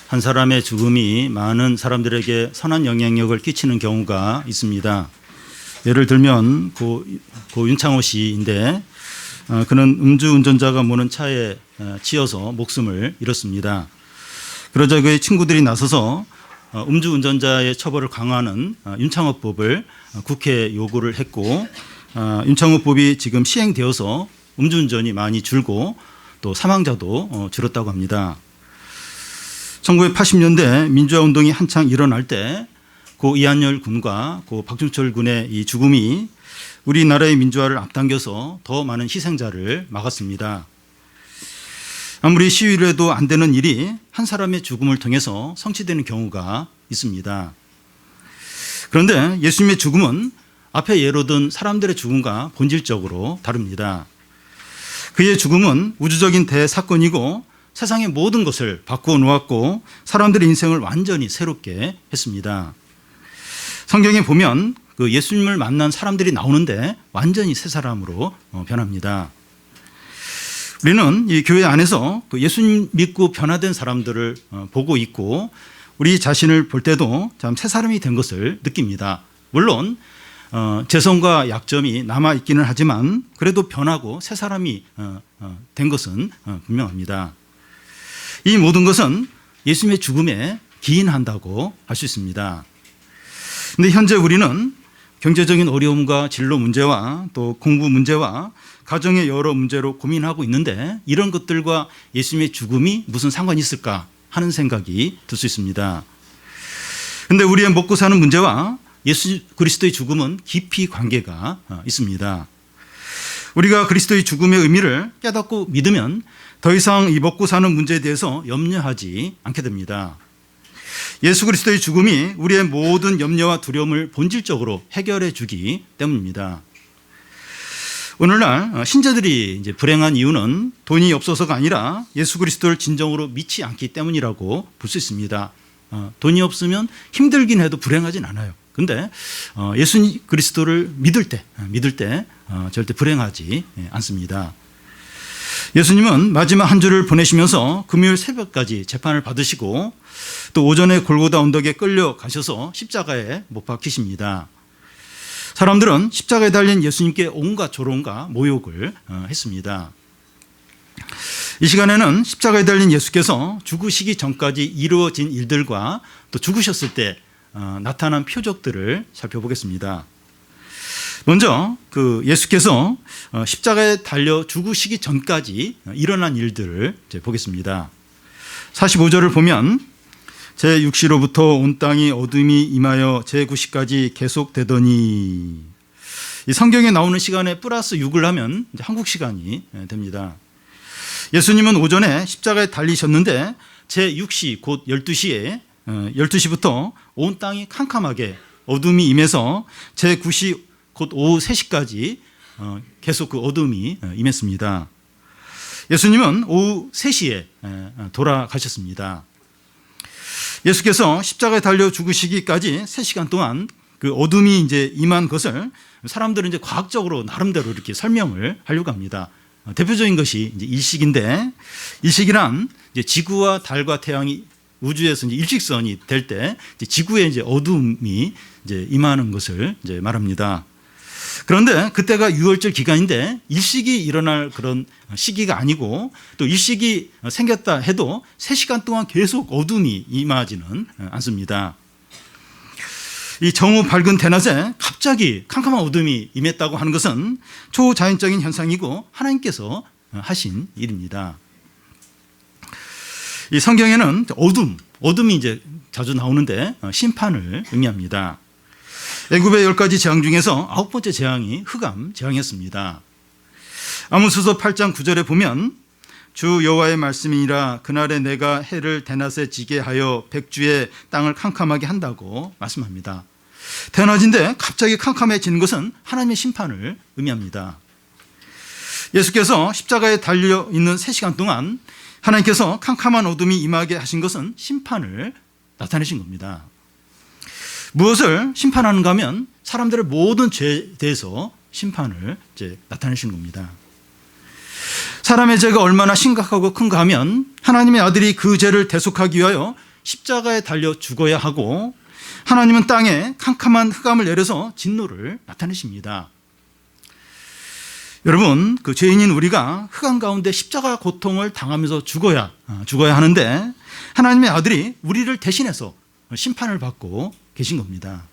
한 사람의 죽음이 많은 사람들에게 선한 영향력을 끼치는 경우가 있습니다. 예를 들면 고 윤창호 씨인데 그는 음주운전자가 모는 차에 치여서 목숨을 잃었습니다. 그러자 그의 친구들이 나서서 음주운전자의 처벌을 강화하는 윤창호법을 국회에 요구를 했고, 윤창호법이 지금 시행되어서 음주운전이 많이 줄고 또 사망자도 줄었다고 합니다. 1980년대 민주화운동이 한창 일어날 때 고 이한열 군과 고 박준철 군의 이 죽음이 우리나라의 민주화를 앞당겨서 더 많은 희생자를 막았습니다. 아무리 시위를 해도 안 되는 일이 한 사람의 죽음을 통해서 성취되는 경우가 있습니다. 그런데 예수님의 죽음은 앞에 예로 든 사람들의 죽음과 본질적으로 다릅니다. 그의 죽음은 우주적인 대사건이고 세상의 모든 것을 바꾸어 놓았고 사람들의 인생을 완전히 새롭게 했습니다. 성경에 보면 그 예수님을 만난 사람들이 나오는데 완전히 새 사람으로 변합니다. 우리는 이 교회 안에서 그 예수님 믿고 변화된 사람들을 보고 있고 우리 자신을 볼 때도 참 새 사람이 된 것을 느낍니다. 물론 죄성과 약점이 남아 있기는 하지만 그래도 변하고 새 사람이 된 것은 분명합니다. 이 모든 것은 예수님의 죽음에 기인한다고 할 수 있습니다. 그런데 현재 우리는 경제적인 어려움과 진로 문제와 또 공부 문제와 가정의 여러 문제로 고민하고 있는데 이런 것들과 예수님의 죽음이 무슨 상관이 있을까 하는 생각이 들 수 있습니다. 그런데 우리의 먹고 사는 문제와 예수 그리스도의 죽음은 깊이 관계가 있습니다. 우리가 그리스도의 죽음의 의미를 깨닫고 믿으면 더 이상 이 먹고 사는 문제에 대해서 염려하지 않게 됩니다. 예수 그리스도의 죽음이 우리의 모든 염려와 두려움을 본질적으로 해결해 주기 때문입니다. 오늘날 신자들이 이제 불행한 이유는 돈이 없어서가 아니라 예수 그리스도를 진정으로 믿지 않기 때문이라고 볼 수 있습니다. 돈이 없으면 힘들긴 해도 불행하진 않아요. 근데 예수 그리스도를 믿을 때 절대 불행하지 않습니다. 예수님은 마지막 한 주를 보내시면서 금요일 새벽까지 재판을 받으시고 또 오전에 골고다 언덕에 끌려가셔서 십자가에 못 박히십니다. 사람들은 십자가에 달린 예수님께 온갖 조롱과 모욕을 했습니다. 이 시간에는 십자가에 달린 예수께서 죽으시기 전까지 이루어진 일들과 또 죽으셨을 때 나타난 표적들을 살펴보겠습니다. 먼저 그 예수께서 십자가에 달려 죽으시기 전까지 일어난 일들을 이제 보겠습니다. 45절을 보면 제6시로부터 온 땅이 어둠이 임하여 제9시까지 계속되더니, 이 성경에 나오는 시간에 플러스 6을 하면 이제 한국 시간이 됩니다. 예수님은 오전에 십자가에 달리셨는데 제6시 곧 12시에 12시부터 온 땅이 캄캄하게 어둠이 임해서 제9시 곧 오후 3시까지 계속 그 어둠이 임했습니다. 예수님은 오후 3시에 돌아가셨습니다. 예수께서 십자가에 달려 죽으시기까지 3시간 동안 그 어둠이 이제 임한 것을 사람들은 이제 과학적으로 나름대로 이렇게 설명을 하려고 합니다. 대표적인 것이 이제 일식인데, 일식이란 이제 지구와 달과 태양이 우주에서 이제 일직선이 될 때 지구에 이제 어둠이 이제 임하는 것을 이제 말합니다. 그런데 그때가 유월절 기간인데 일식이 일어날 그런 시기가 아니고 또 일식이 생겼다 해도 3시간 동안 계속 어둠이 임하지는 않습니다. 이 정오 밝은 대낮에 갑자기 캄캄한 어둠이 임했다고 하는 것은 초자연적인 현상이고 하나님께서 하신 일입니다. 이 성경에는 어둠이 이제 자주 나오는데 심판을 의미합니다. 애굽의 10가지 재앙 중에서 9번째 재앙이 흑암 재앙이었습니다. 아모스서 8장 9절에 보면 주 여호와의 말씀이니라 그날에 내가 해를 대낮에 지게 하여 백주의 땅을 캄캄하게 한다고 말씀합니다. 대낮인데 갑자기 캄캄해지는 것은 하나님의 심판을 의미합니다. 예수께서 십자가에 달려있는 3시간 동안 하나님께서 캄캄한 어둠이 임하게 하신 것은 심판을 나타내신 겁니다. 무엇을 심판하는가 하면 사람들의 모든 죄에 대해서 심판을 이제 나타내신 겁니다. 사람의 죄가 얼마나 심각하고 큰가 하면 하나님의 아들이 그 죄를 대속하기 위하여 십자가에 달려 죽어야 하고 하나님은 땅에 캄캄한 흑암을 내려서 진노를 나타내십니다. 여러분, 그 죄인인 우리가 흑암 가운데 십자가 고통을 당하면서 죽어야 하는데 하나님의 아들이 우리를 대신해서 심판을 받고 계신 겁니다.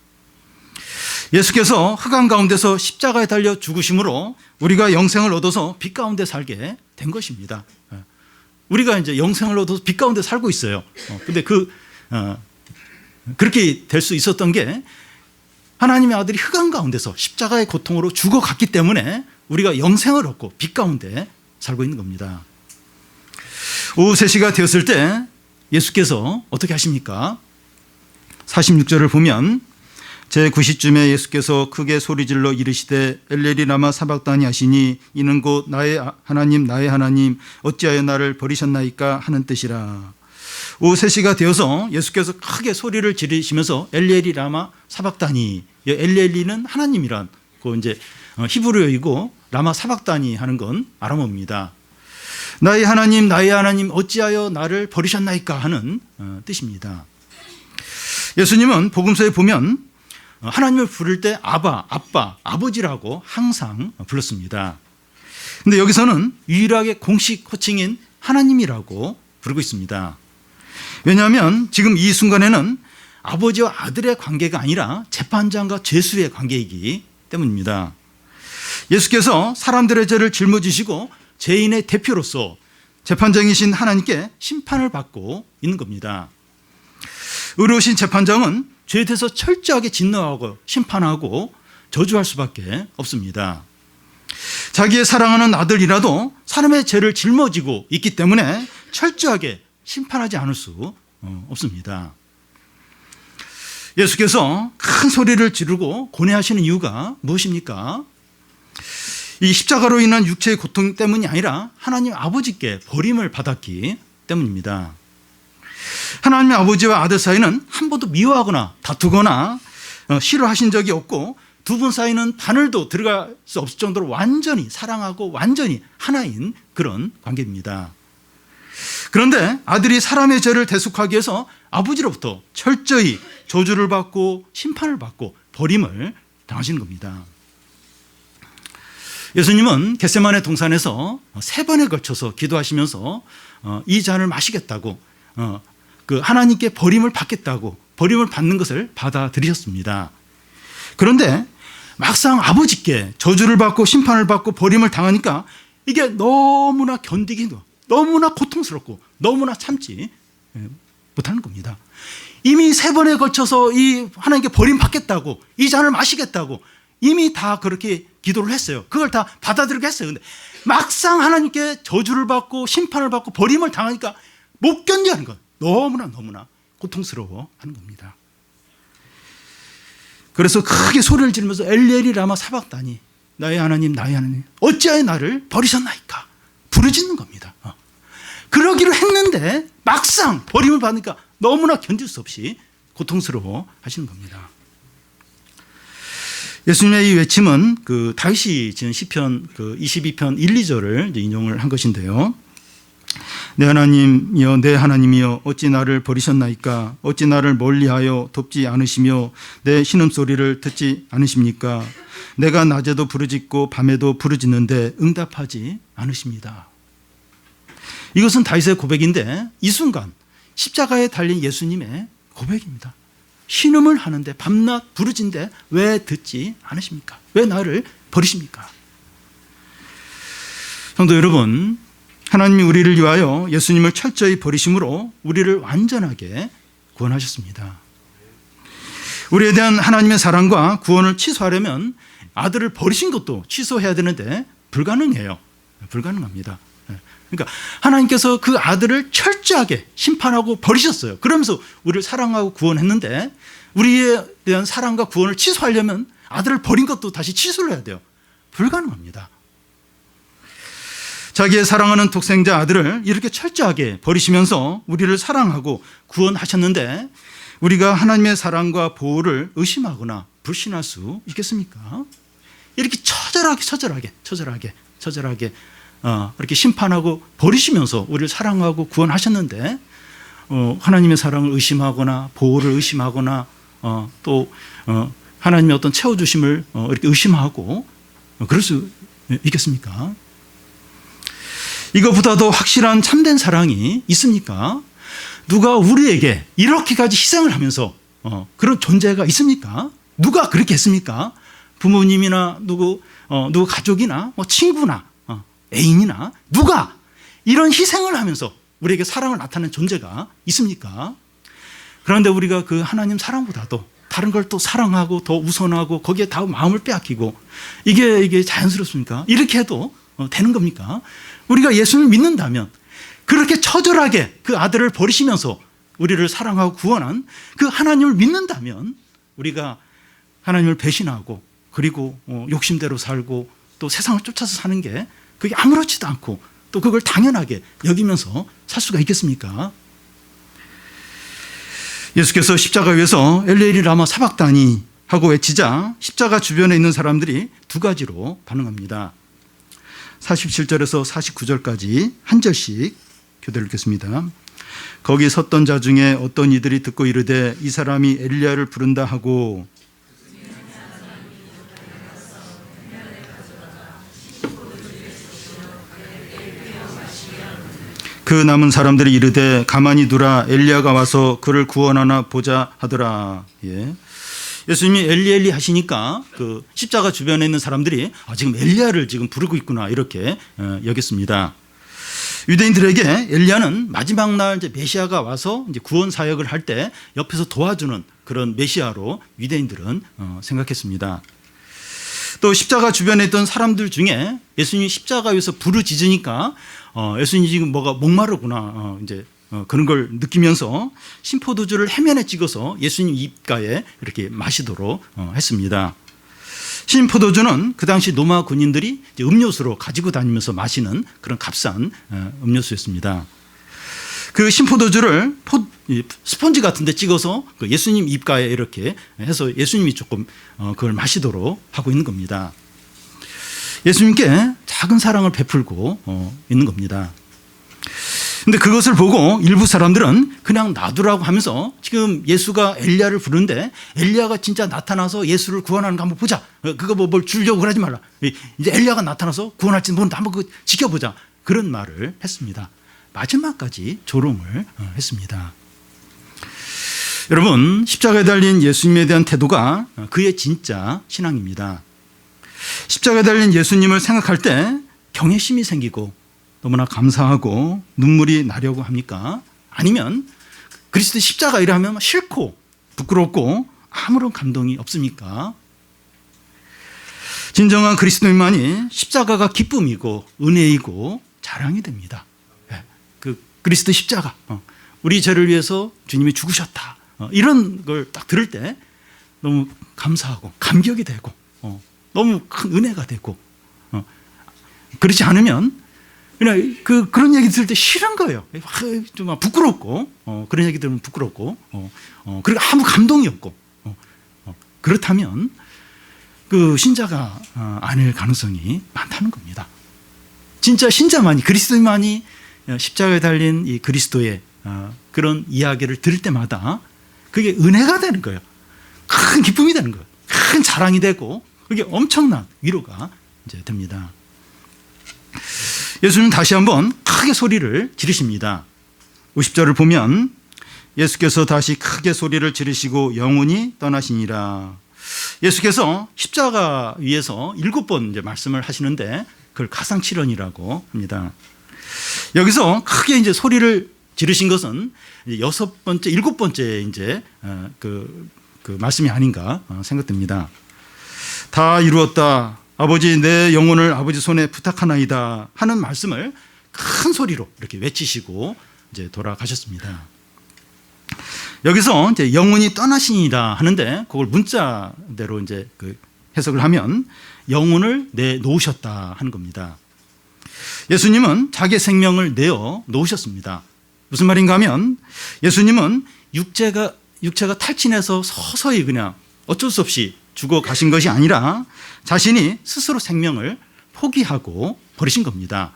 예수께서 흑암 가운데서 십자가에 달려 죽으심으로 우리가 영생을 얻어서 빛 가운데 살게 된 것입니다. 우리가 이제 영생을 얻어서 빛 가운데 살고 있어요. 근데 그렇게 될 수 있었던 게 하나님의 아들이 흑암 가운데서 십자가의 고통으로 죽어갔기 때문에 우리가 영생을 얻고 빛 가운데 살고 있는 겁니다. 오후 3시가 되었을 때 예수께서 어떻게 하십니까? 46절을 보면 제9시쯤에 예수께서 크게 소리질러 이르시되 엘레리 라마 사박다니 하시니 이는 곧 나의 하나님 어찌하여 나를 버리셨나이까 하는 뜻이라. 오후 3시가 되어서 예수께서 크게 소리를 지르시면서 엘레리 라마 사박다니, 엘레리는 하나님이란 그 이제 히브리어이고 라마 사박다니 하는 건 아람어입니다. 나의 하나님 어찌하여 나를 버리셨나이까 하는 뜻입니다. 예수님은 복음서에 보면 하나님을 부를 때 아바, 아빠, 아버지라고 항상 불렀습니다. 근데 여기서는 유일하게 공식 호칭인 하나님이라고 부르고 있습니다. 왜냐하면 지금 이 순간에는 아버지와 아들의 관계가 아니라 재판장과 죄수의 관계이기 때문입니다. 예수께서 사람들의 죄를 짊어지시고 죄인의 대표로서 재판장이신 하나님께 심판을 받고 있는 겁니다. 의로우신 재판장은 죄에 대해서 철저하게 진노하고 심판하고 저주할 수밖에 없습니다. 자기의 사랑하는 아들이라도 사람의 죄를 짊어지고 있기 때문에 철저하게 심판하지 않을 수 없습니다. 예수께서 큰 소리를 지르고 고뇌하시는 이유가 무엇입니까? 이 십자가로 인한 육체의 고통 때문이 아니라 하나님 아버지께 버림을 받았기 때문입니다. 하나님의 아버지와 아들 사이는 한 번도 미워하거나 다투거나 싫어하신 적이 없고 두 분 사이는 바늘도 들어갈 수 없을 정도로 완전히 사랑하고 완전히 하나인 그런 관계입니다. 그런데 아들이 사람의 죄를 대속하기 위해서 아버지로부터 철저히 저주를 받고 심판을 받고 버림을 당하시는 겁니다. 예수님은 겟세마네 동산에서 3번에 걸쳐서 기도하시면서 이 잔을 마시겠다고 그 하나님께 버림을 받겠다고 버림을 받는 것을 받아들이셨습니다. 그런데 막상 아버지께 저주를 받고 심판을 받고 버림을 당하니까 이게 너무나 견디기 너무나 고통스럽고 너무나 참지 못하는 겁니다. 이미 3번에 걸쳐서 이 하나님께 버림 받겠다고 이 잔을 마시겠다고 이미 다 그렇게 기도를 했어요. 그걸 다 받아들이게 했어요. 근데 막상 하나님께 저주를 받고 심판을 받고 버림을 당하니까 못 견디는 것. 너무나 고통스러워 하는 겁니다. 그래서 크게 소리를 지르면서 엘레리 라마 사박다니 나의 하나님 어찌하여 나를 버리셨나이까 부르짖는 겁니다. 그러기로 했는데 막상 버림을 받으니까 너무나 견딜 수 없이 고통스러워 하시는 겁니다. 예수님의 이 외침은 그 다윗이 지은 시편 그 22편 1, 2절을 인용을 한 것인데요. 내 하나님이여 내 하나님이여 어찌 나를 버리셨나이까 어찌 나를 멀리하여 돕지 않으시며 내 신음소리를 듣지 않으십니까? 내가 낮에도 부르짖고 밤에도 부르짖는데 응답하지 않으십니다. 이것은 다윗의 고백인데 이 순간 십자가에 달린 예수님의 고백입니다. 신음을 하는데 밤낮 부르짖는데 왜 듣지 않으십니까? 왜 나를 버리십니까? 성도 여러분, 하나님이 우리를 위하여 예수님을 철저히 버리심으로 우리를 완전하게 구원하셨습니다. 우리에 대한 하나님의 사랑과 구원을 취소하려면 아들을 버리신 것도 취소해야 되는데 불가능해요. 불가능합니다. 그러니까 하나님께서 그 아들을 철저하게 심판하고 버리셨어요. 그러면서 우리를 사랑하고 구원했는데 우리에 대한 사랑과 구원을 취소하려면 아들을 버린 것도 다시 취소를 해야 돼요. 불가능합니다. 자기의 사랑하는 독생자 아들을 이렇게 철저하게 버리시면서 우리를 사랑하고 구원하셨는데 우리가 하나님의 사랑과 보호를 의심하거나 불신할 수 있겠습니까? 이렇게 처절하게 이렇게 심판하고 버리시면서 우리를 사랑하고 구원하셨는데 하나님의 사랑을 의심하거나 보호를 의심하거나 또 하나님의 어떤 채워주심을 이렇게 의심하고 그럴 수 있겠습니까? 이거보다도 확실한 참된 사랑이 있습니까? 누가 우리에게 이렇게까지 희생을 하면서 그런 존재가 있습니까? 누가 그렇게 했습니까? 부모님이나 누구 가족이나 친구나 애인이나 누가 이런 희생을 하면서 우리에게 사랑을 나타내는 존재가 있습니까? 그런데 우리가 그 하나님 사랑보다도 다른 걸 또 사랑하고 더 우선하고 거기에 다 마음을 빼앗기고 이게 자연스럽습니까? 이렇게 해도 되는 겁니까? 우리가 예수를 믿는다면 그렇게 처절하게 그 아들을 버리시면서 우리를 사랑하고 구원한 그 하나님을 믿는다면 우리가 하나님을 배신하고 그리고 욕심대로 살고 또 세상을 쫓아서 사는 게 그게 아무렇지도 않고 또 그걸 당연하게 여기면서 살 수가 있겠습니까? 예수께서 십자가 위에서 엘리엘이 라마 사박다니 하고 외치자 십자가 주변에 있는 사람들이 두 가지로 반응합니다. 47절에서 49절까지 한 절씩 교대를 읽겠습니다. 거기 섰던 자 중에 어떤 이들이 듣고 이르되 이 사람이 엘리야를 부른다 하고 그 남은 사람들이 이르되 가만히 두라 엘리야가 와서 그를 구원하나 보자 하더라. 예수님이 엘리 하시니까 그 십자가 주변에 있는 사람들이 지금 엘리야를 지금 부르고 있구나 이렇게 여겼습니다. 유대인들에게 엘리야는 마지막 날 이제 메시아가 와서 이제 구원 사역을 할 때 옆에서 도와주는 그런 메시아로 유대인들은 생각했습니다. 또 십자가 주변에 있던 사람들 중에 예수님이 십자가 위에서 부르짖으니까 예수님이 지금 뭐가 목마르구나 이제 그런 걸 느끼면서 신포도주를 해면에 찍어서 예수님 입가에 이렇게 마시도록 했습니다. 신포도주는 그 당시 로마 군인들이 이제 음료수로 가지고 다니면서 마시는 그런 값싼 음료수였습니다. 그 신포도주를 스펀지 같은 데 찍어서 예수님 입가에 이렇게 해서 예수님이 조금 그걸 마시도록 하고 있는 겁니다. 예수님께 작은 사랑을 베풀고 있는 겁니다. 근데 그것을 보고 일부 사람들은 그냥 놔두라고 하면서 지금 예수가 엘리야를 부르는데 엘리야가 진짜 나타나서 예수를 구원하는 거 한번 보자. 그거 뭘 주려고 그러지 말라. 이제 엘리야가 나타나서 구원할지 모르는데 한번 그거 지켜보자. 그런 말을 했습니다. 마지막까지 조롱을 했습니다. 여러분, 십자가에 달린 예수님에 대한 태도가 그의 진짜 신앙입니다. 십자가에 달린 예수님을 생각할 때 경외심이 생기고 너무나 감사하고 눈물이 나려고 합니까? 아니면 그리스도 십자가 일하면 싫고 부끄럽고 아무런 감동이 없습니까? 진정한 그리스도인만이 십자가가 기쁨이고 은혜이고 자랑이 됩니다. 그 그리스도 십자가, 우리 죄를 위해서 주님이 죽으셨다. 이런 걸 딱 들을 때 너무 감사하고 감격이 되고 너무 큰 은혜가 되고 그렇지 않으면 그냥 그런 얘기 들을 때 싫은 거예요. 좀 부끄럽고 그런 얘기 들으면 부끄럽고 그리고 아무 감동이 없고 그렇다면 그 신자가 아닐 가능성이 많다는 겁니다. 진짜 신자만이 그리스도만이 십자가에 달린 이 그리스도의 그런 이야기를 들을 때마다 그게 은혜가 되는 거예요. 큰 기쁨이 되는 거예요. 큰 자랑이 되고 그게 엄청난 위로가 이제 됩니다. 예수님 다시 한번 크게 소리를 지르십니다. 50절을 보면 예수께서 다시 크게 소리를 지르시고 영원히 떠나시니라. 예수께서 십자가 위에서 7번 이제 말씀을 하시는데 그걸 가상칠언이라고 합니다. 여기서 크게 이제 소리를 지르신 것은 6번째, 7번째 이제 그 말씀이 아닌가 생각됩니다. 다 이루었다. 아버지 내 영혼을 아버지 손에 부탁하나이다 하는 말씀을 큰 소리로 이렇게 외치시고 이제 돌아가셨습니다. 여기서 이제 영혼이 떠나시니라 하는데 그걸 문자대로 이제 그 해석을 하면 영혼을 내놓으셨다 하는 겁니다. 예수님은 자기 생명을 내어 놓으셨습니다. 무슨 말인가 하면 예수님은 육체가 탈진해서 서서히 그냥 어쩔 수 없이 죽어 가신 것이 아니라 자신이 스스로 생명을 포기하고 버리신 겁니다.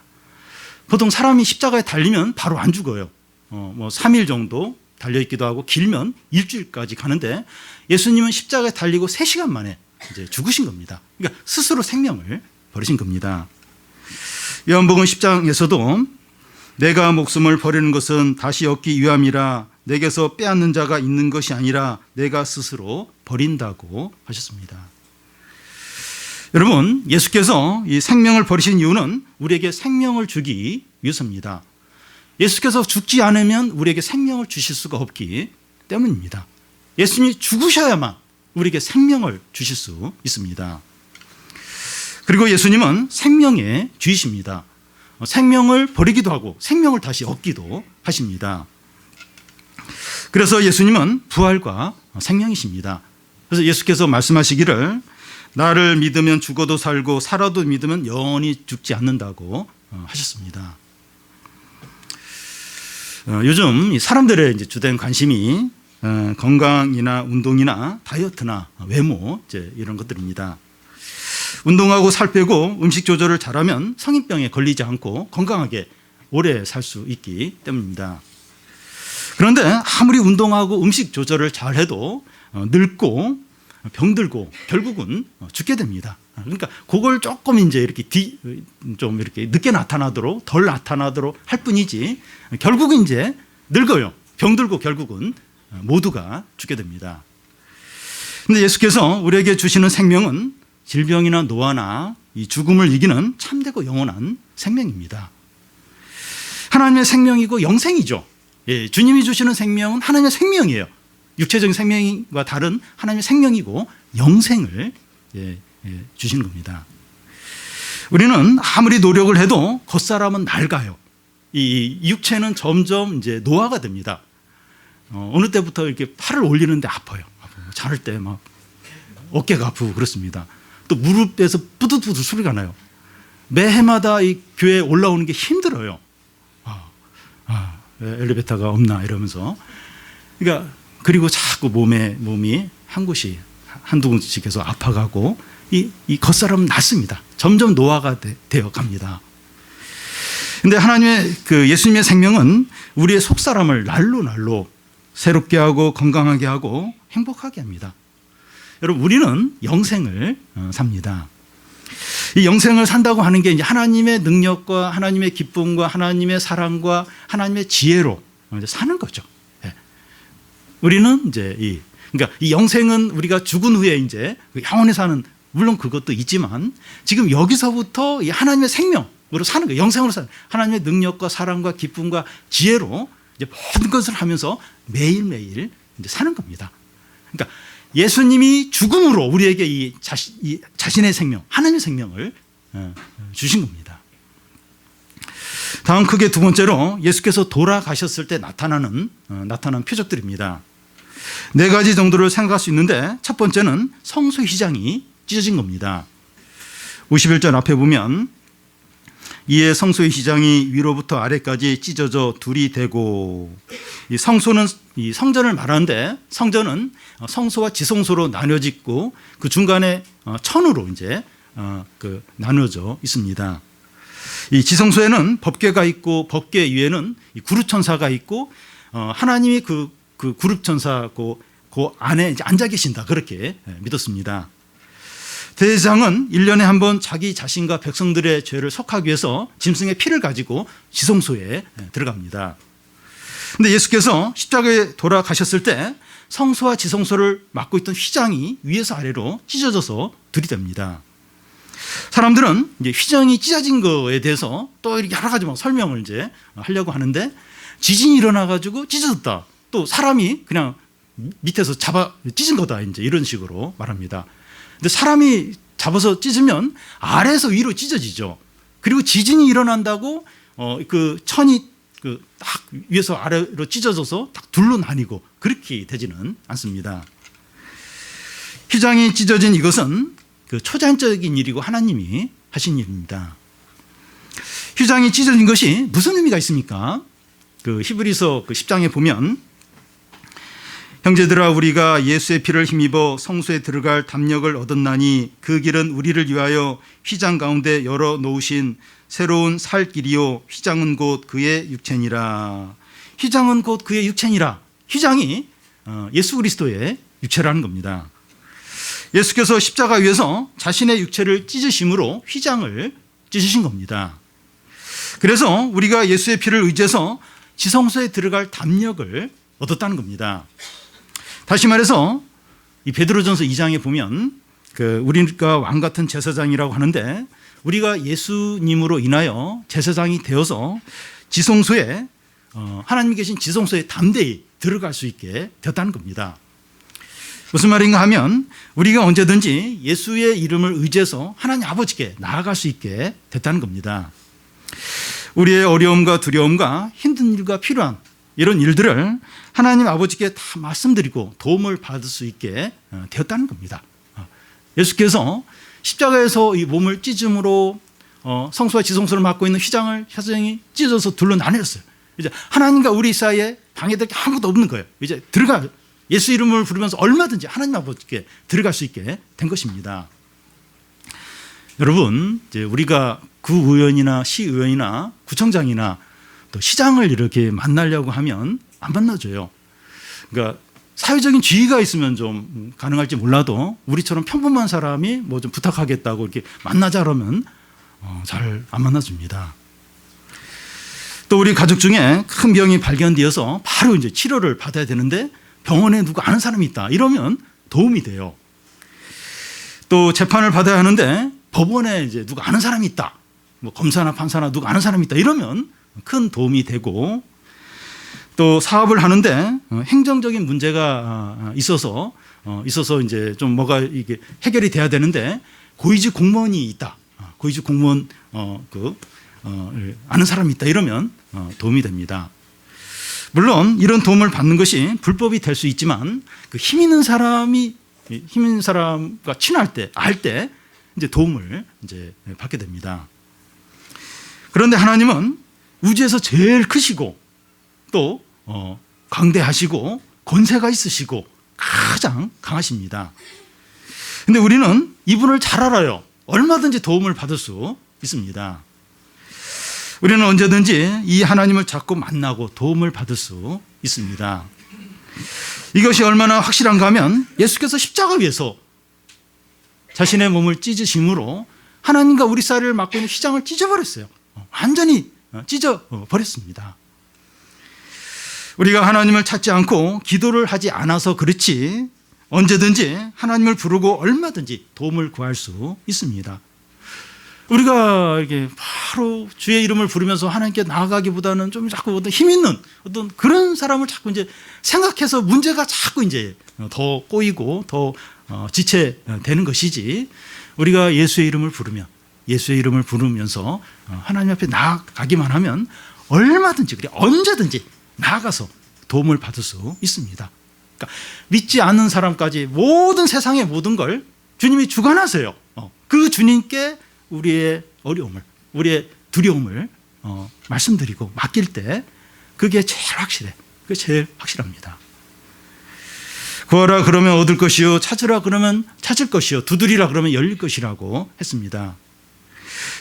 보통 사람이 십자가에 달리면 바로 안 죽어요. 뭐 3일 정도 달려있기도 하고 길면 일주일까지 가는데 예수님은 십자가에 달리고 3시간 만에 이제 죽으신 겁니다. 그러니까 스스로 생명을 버리신 겁니다. 요한복음 10장에서도 내가 목숨을 버리는 것은 다시 얻기 위함이라 내게서 빼앗는 자가 있는 것이 아니라 내가 스스로 버린다고 하셨습니다. 여러분, 예수께서 이 생명을 버리신 이유는 우리에게 생명을 주기 위해서입니다. 예수께서 죽지 않으면 우리에게 생명을 주실 수가 없기 때문입니다. 예수님이 죽으셔야만 우리에게 생명을 주실 수 있습니다. 그리고 예수님은 생명의 주이십니다. 생명을 버리기도 하고 생명을 다시 얻기도 하십니다. 그래서 예수님은 부활과 생명이십니다. 그래서 예수께서 말씀하시기를 나를 믿으면 죽어도 살고 살아도 믿으면 영원히 죽지 않는다고 하셨습니다. 요즘 사람들의 이제 주된 관심이 건강이나 운동이나 다이어트나 외모 이런 것들입니다. 운동하고 살 빼고 음식 조절을 잘하면 성인병에 걸리지 않고 건강하게 오래 살 수 있기 때문입니다. 그런데 아무리 운동하고 음식 조절을 잘해도 늙고 병들고 결국은 죽게 됩니다. 그러니까 그걸 조금 이제 이렇게 좀 이렇게 늦게 나타나도록 덜 나타나도록 할 뿐이지 결국은 이제 늙어요. 병들고 결국은 모두가 죽게 됩니다. 그런데 예수께서 우리에게 주시는 생명은 질병이나 노화나 이 죽음을 이기는 참되고 영원한 생명입니다. 하나님의 생명이고 영생이죠. 예, 주님이 주시는 생명은 하나님의 생명이에요. 육체적인 생명과 다른 하나님의 생명이고 영생을 주시는 겁니다. 우리는 아무리 노력을 해도 겉사람은 낡아요. 이 육체는 점점 이제 노화가 됩니다. 어느 때부터 이렇게 팔을 올리는데 아파요. 자를 때 막 어깨가 아프고 그렇습니다. 또 무릎에서 뿌듯뿌듯 소리가 나요. 매해마다 이 교회에 올라오는 게 힘들어요. 엘리베이터가 없나 이러면서. 그러니까 그리고 자꾸 몸이 한 곳이 한두 군데씩 계속 아파가고 이 겉사람은 낫습니다. 점점 노화가 되어 갑니다. 근데 하나님의 그 예수님의 생명은 우리의 속사람을 날로 새롭게 하고 건강하게 하고 행복하게 합니다. 여러분, 우리는 영생을 삽니다. 이 영생을 산다고 하는 게 이제 하나님의 능력과 하나님의 기쁨과 하나님의 사랑과 하나님의 지혜로 이제 사는 거죠. 우리는 이제 그러니까 이 영생은 우리가 죽은 후에 이제 영원히 사는, 물론 그것도 있지만 지금 여기서부터 이 하나님의 생명으로 사는 거예요. 영생으로 사는, 하나님의 능력과 사랑과 기쁨과 지혜로 이제 모든 것을 하면서 매일매일 이제 사는 겁니다. 그러니까 예수님이 죽음으로 우리에게 이 자신의 생명, 하나님의 생명을 주신 겁니다. 다음 크게 두 번째로 예수께서 돌아가셨을 때 나타난 표적들입니다. 4가지 정도를 생각할 수 있는데 첫 번째는 성소 휘장이 찢어진 겁니다. 51절 앞에 보면 이에 성소의 휘장이 위로부터 아래까지 찢어져 둘이 되고, 이 성소는 이 성전을 말하는데 성전은 성소와 지성소로 나뉘어지고 그 중간에 천으로 이제 그 나누어져 있습니다. 이 지성소에는 법궤가 있고 법궤 위에는 이 구룹천사가 있고 하나님이 그 구룹천사 그 안에 이제 앉아 계신다, 그렇게 믿었습니다. 대제사장은 1년에 한 번 자기 자신과 백성들의 죄를 속하기 위해서 짐승의 피를 가지고 지성소에 들어갑니다. 그런데 예수께서 십자가에 돌아가셨을 때 성소와 지성소를 맡고 있던 휘장이 위에서 아래로 찢어져서 들이댑니다. 사람들은 이제 휘장이 찢어진 거에 대해서 또 여러 가지 설명을 이제 하려고 하는데, 지진이 일어나가지고 찢어졌다, 또 사람이 그냥 밑에서 잡아 찢은 거다, 이제 이런 식으로 말합니다. 근데 사람이 잡아서 찢으면 아래에서 위로 찢어지죠. 그리고 지진이 일어난다고 그 천이 딱 위에서 아래로 찢어져서 딱 둘로 나뉘고 그렇게 되지는 않습니다. 휘장이 찢어진 이것은 그 초자연적인 일이고 하나님이 하신 일입니다. 휘장이 찢어진 것이 무슨 의미가 있습니까? 그 히브리서 그 10장에 보면, 형제들아 우리가 예수의 피를 힘입어 성소에 들어갈 담력을 얻었나니 그 길은 우리를 위하여 휘장 가운데 열어 놓으신 새로운 살 길이요 휘장은 곧 그의 육체니라. 휘장은 곧 그의 육체니라. 휘장이 예수 그리스도의 육체라는 겁니다. 예수께서 십자가 위에서 자신의 육체를 찢으심으로 휘장을 찢으신 겁니다. 그래서 우리가 예수의 피를 의지해서 지성소에 들어갈 담력을 얻었다는 겁니다. 다시 말해서 이 베드로전서 2장에 보면 우리가 왕 같은 제사장이라고 하는데 우리가 예수님으로 인하여 제사장이 되어서 지성소에 하나님 계신 지성소에 담대히 들어갈 수 있게 되었다는 겁니다. 무슨 말인가 하면 우리가 언제든지 예수의 이름을 의지해서 하나님 아버지께 나아갈 수 있게 됐다는 겁니다. 우리의 어려움과 두려움과 힘든 일과 필요한 이런 일들을 하나님 아버지께 다 말씀드리고 도움을 받을 수 있게 되었다는 겁니다. 예수께서 십자가에서 이 몸을 찢음으로 성소와 지성소를 맡고 있는 휘장을 휘장이 찢어서 둘로 나뉘었어요. 이제 하나님과 우리 사이에 방해될 게 아무것도 없는 거예요. 이제 예수 이름을 부르면서 얼마든지 하나님 아버지께 들어갈 수 있게 된 것입니다. 여러분, 이제 우리가 구의원이나 시의원이나 구청장이나 또 시장을 이렇게 만나려고 하면 안 만나줘요. 그러니까 사회적인 지위가 있으면 좀 가능할지 몰라도 우리처럼 평범한 사람이 뭐 좀 부탁하겠다고 이렇게 만나자 그러면 잘 안 만나줍니다. 또 우리 가족 중에 큰 병이 발견되어서 바로 이제 치료를 받아야 되는데 병원에 누구 아는 사람이 있다 이러면 도움이 돼요. 또 재판을 받아야 하는데 법원에 이제 누구 아는 사람이 있다. 뭐 검사나 판사나 누구 아는 사람이 있다 이러면 큰 도움이 되고, 또 사업을 하는데 행정적인 문제가 있어서 이제 좀 뭐가 이게 해결이 돼야 되는데 고위직 공무원이 있다. 고위직 공무원 아는 사람이 있다 이러면 도움이 됩니다. 물론 이런 도움을 받는 것이 불법이 될 수 있지만 힘 있는 사람과 친할 때, 알 때 이제 도움을 이제 받게 됩니다. 그런데 하나님은 우주에서 제일 크시고 또 광대하시고 권세가 있으시고 가장 강하십니다. 근데 우리는 이분을 잘 알아요. 얼마든지 도움을 받을 수 있습니다. 우리는 언제든지 이 하나님을 자꾸 만나고 도움을 받을 수 있습니다. 이것이 얼마나 확실한가 하면 예수께서 십자가 위에서 자신의 몸을 찢으심으로 하나님과 우리 사이를 막고 있는 휘장을 찢어버렸어요. 완전히 찢어버렸습니다. 우리가 하나님을 찾지 않고 기도를 하지 않아서 그렇지 언제든지 하나님을 부르고 얼마든지 도움을 구할 수 있습니다. 우리가 이렇게 바로 주의 이름을 부르면서 하나님께 나아가기보다는 좀 자꾸 어떤 힘 있는 어떤 그런 사람을 자꾸 이제 생각해서 문제가 자꾸 이제 더 꼬이고 더 지체되는 것이지, 우리가 예수의 이름을 부르면서 하나님 앞에 나아가기만 하면 얼마든지 그래 언제든지 나아가서 도움을 받을 수 있습니다. 그러니까 믿지 않는 사람까지 모든 세상의 모든 걸 주님이 주관하세요. 그 주님께 우리의 어려움을, 우리의 두려움을 말씀드리고 맡길 때 그게 제일 확실해. 그게 제일 확실합니다. 구하라 그러면 얻을 것이요, 찾으라 그러면 찾을 것이요, 두드리라 그러면 열릴 것이라고 했습니다.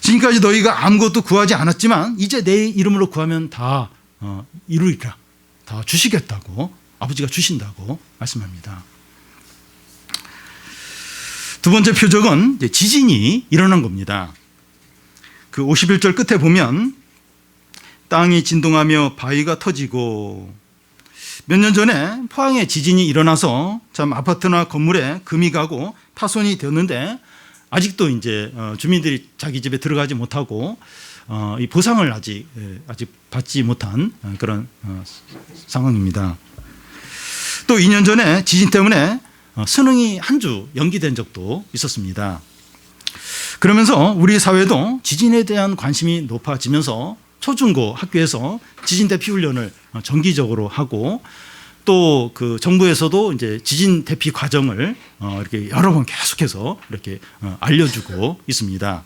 지금까지 너희가 아무것도 구하지 않았지만 이제 내 이름으로 구하면 다 이루리라, 다 주시겠다고, 아버지가 주신다고 말씀합니다. 두 번째 표적은 이제 지진이 일어난 겁니다. 그 51절 끝에 보면 땅이 진동하며 바위가 터지고, 몇 년 전에 포항에 지진이 일어나서 참 아파트나 건물에 금이 가고 파손이 되었는데 아직도 이제 주민들이 자기 집에 들어가지 못하고 이 보상을 아직 받지 못한 그런 상황입니다. 또 2년 전에 지진 때문에 수능이 한 주 연기된 적도 있었습니다. 그러면서 우리 사회도 지진에 대한 관심이 높아지면서 초중고 학교에서 지진 대피 훈련을 정기적으로 하고, 또 그 정부에서도 이제 지진 대피 과정을 이렇게 여러 번 계속해서 이렇게 알려주고 있습니다.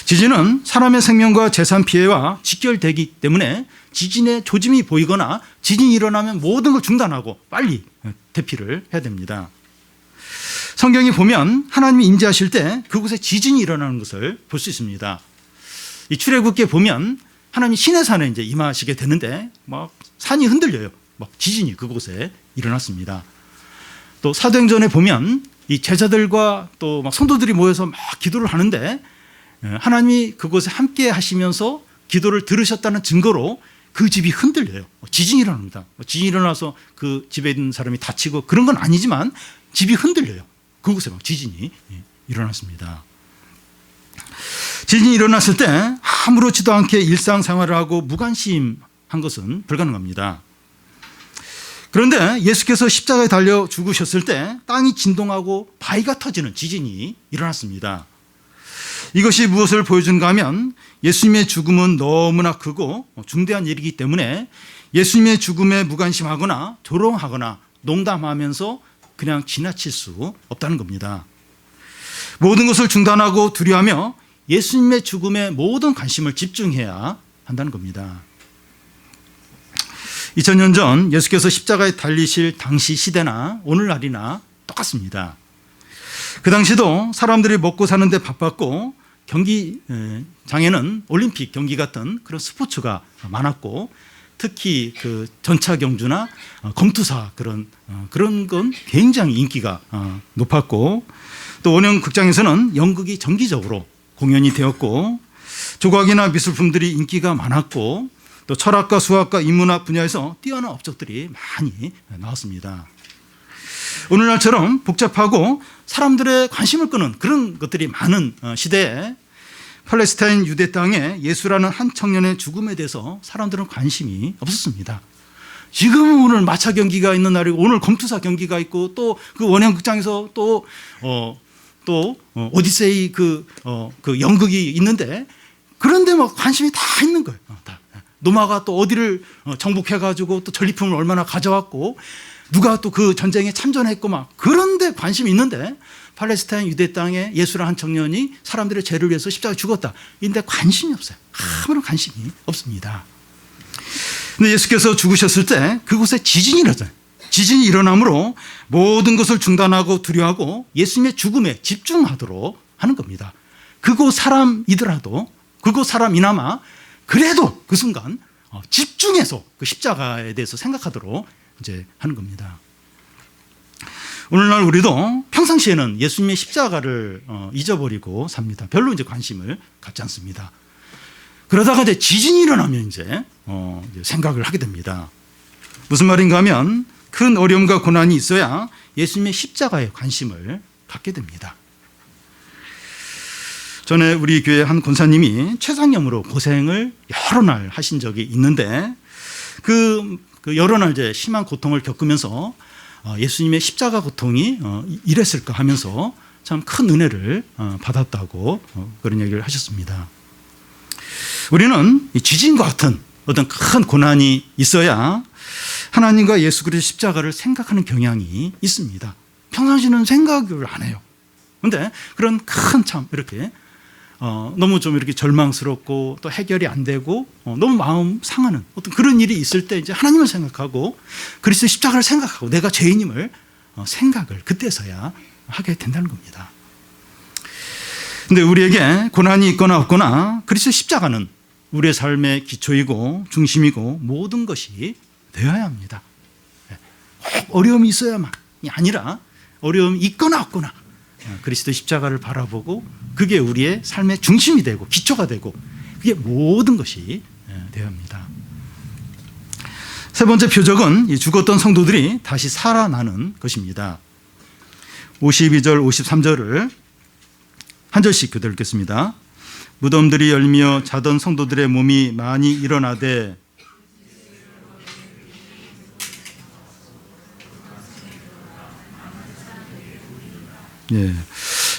지진은 사람의 생명과 재산 피해와 직결되기 때문에 지진의 조짐이 보이거나 지진이 일어나면 모든 걸 중단하고 빨리 대피를 해야 됩니다. 성경이 보면 하나님이 인도하실 때 그곳에 지진이 일어나는 것을 볼 수 있습니다. 이 출애굽기에 보면 하나님이 시내산에 이제 임하시게 되는데 막 산이 흔들려요. 막 지진이 그곳에 일어났습니다. 또 사도행전에 보면 이 제자들과 또 막 성도들이 모여서 막 기도를 하는데 하나님이 그곳에 함께 하시면서 기도를 들으셨다는 증거로 그 집이 흔들려요. 지진이 일어납니다. 지진이 일어나서 그 집에 있는 사람이 다치고 그런 건 아니지만 집이 흔들려요. 그곳에 막 지진이 일어났습니다. 지진이 일어났을 때 아무렇지도 않게 일상생활을 하고 무관심한 것은 불가능합니다. 그런데 예수께서 십자가에 달려 죽으셨을 때 땅이 진동하고 바위가 터지는 지진이 일어났습니다. 이것이 무엇을 보여주는가 하면 예수님의 죽음은 너무나 크고 중대한 일이기 때문에 예수님의 죽음에 무관심하거나 조롱하거나 농담하면서 그냥 지나칠 수 없다는 겁니다. 모든 것을 중단하고 두려워하며 예수님의 죽음에 모든 관심을 집중해야 한다는 겁니다. 2000년 전 예수께서 십자가에 달리실 당시 시대나 오늘날이나 똑같습니다. 그 당시도 사람들이 먹고 사는데 바빴고 경기장에는 올림픽 경기 같은 그런 스포츠가 많았고 특히 그 전차 경주나 검투사 그런 건 굉장히 인기가 높았고 또 원형 극장에서는 연극이 정기적으로 공연이 되었고 조각이나 미술품들이 인기가 많았고 또 철학과 수학과 인문학 분야에서 뛰어난 업적들이 많이 나왔습니다. 오늘날처럼 복잡하고 사람들의 관심을 끄는 그런 것들이 많은 시대에 팔레스타인 유대 땅에 예수라는 한 청년의 죽음에 대해서 사람들은 관심이 없었습니다. 지금 오늘 마차 경기가 있는 날이고 오늘 검투사 경기가 있고 또 그 원형극장에서 또 오디세이 그 연극이 있는데 그런데 막 관심이 다 있는 거예요. 다. 노마가 또 어디를 정복해가지고 또 전리품을 얼마나 가져왔고 누가 또 그 전쟁에 참전했고 막 그런데 관심이 있는데 팔레스타인 유대 땅에 예수라는 한 청년이 사람들의 죄를 위해서 십자가에 죽었다. 근데 관심이 없어요. 아무런 관심이 없습니다. 근데 예수께서 죽으셨을 때 그곳에 지진이 일어나요. 지진이 일어나므로 모든 것을 중단하고 두려워하고 예수님의 죽음에 집중하도록 하는 겁니다. 그곳 사람이더라도 그곳 사람이나마 그래도 그 순간 집중해서 그 십자가에 대해서 생각하도록 이제 하는 겁니다. 오늘날 우리도 평상시에는 예수님의 십자가를 잊어버리고 삽니다. 별로 이제 관심을 갖지 않습니다. 그러다가 이제 지진이 일어나면 이제 생각을 하게 됩니다. 무슨 말인가 하면 큰 어려움과 고난이 있어야 예수님의 십자가에 관심을 갖게 됩니다. 전에 우리 교회 한 권사님이 췌장염으로 고생을 여러 날 하신 적이 있는데 그 여러 날 이제 심한 고통을 겪으면서 예수님의 십자가 고통이 이랬을까 하면서 참 큰 은혜를 받았다고 그런 얘기를 하셨습니다. 우리는 지진과 같은 어떤 큰 고난이 있어야 하나님과 예수 그리스도 십자가를 생각하는 경향이 있습니다. 평상시는 생각을 안 해요. 그런데 그런 큰 참 이렇게 너무 좀 이렇게 절망스럽고 또 해결이 안 되고 너무 마음 상하는 어떤 그런 일이 있을 때 이제 하나님을 생각하고 그리스도 십자가를 생각하고 내가 죄인임을 생각을 그때서야 하게 된다는 겁니다. 근데 우리에게 고난이 있거나 없거나 그리스도 십자가는 우리의 삶의 기초이고 중심이고 모든 것이 되어야 합니다. 꼭 어려움이 있어야만이 아니라 어려움이 있거나 없거나 그리스도 십자가를 바라보고 그게 우리의 삶의 중심이 되고 기초가 되고 그게 모든 것이 되어야 합니다. 세 번째 표적은 죽었던 성도들이 다시 살아나는 것입니다. 52절 53절을 한 절씩 교대 읽겠습니다. 무덤들이 열리며 자던 성도들의 몸이 많이 일어나되